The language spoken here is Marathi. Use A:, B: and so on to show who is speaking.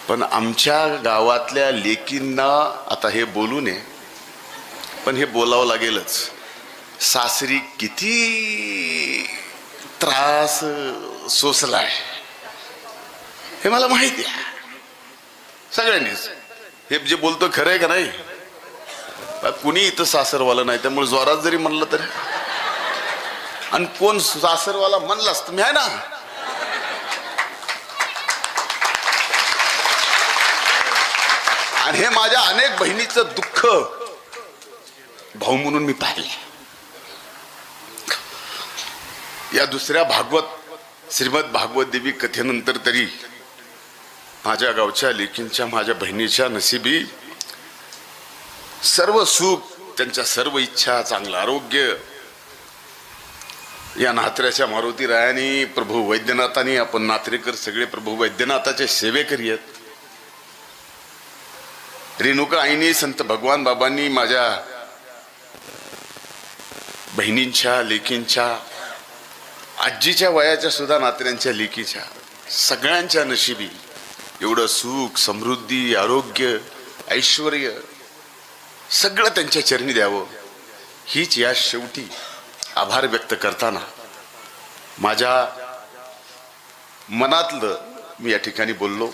A: पण आमच्या गावातल्या लेकींना आता हे बोलू नये, पण हे बोलावं लागेलच. सासरी किती त्रास सोसलाय हे मला माहिती आहे सगळ्यांनीच. हे जे बोलतो खरं आहे का नाही? कुणी इथं सासरवाला नाही, त्यामुळे जोरात जरी म्हणलं तरी, आणि कोण सासरवाला म्हणलास तुम्ही आहे ना, आणि हे माझ्या अनेक बहिणीचं दुःख भाऊ म्हणून मी पाहिले. या दुसऱ्या श्रीमद भागवत देवी कथेनंतर तरी माझ्या गावच्या लेकींच्या, माझ्या बहिणीच्या नशिबी सर्व सुख, त्यांच्या सर्व इच्छा, चांगलं आरोग्य या नात्र्याच्या मारुती रायानी, प्रभू वैद्यनाथांनी, आपण नात्रेकर सगळे प्रभू वैद्यनाथाचे सेवेकरी आहेत. रेणुका आईनी, संत भगवान बाबांनी माझ्या बहिणींच्या, लेकींच्या, आजीच्या वयाच्या सुद्धा नात्र्यांच्या, लेकीच्या सगळ्यांच्या नशिबी एवढं सुख, समृद्धी, आरोग्य, ऐश्वर सगळं त्यांच्या चरणी द्यावं, हीच या शेवटी आभार व्यक्त करताना माझ्या मनातलं मी या ठिकाणी बोललो.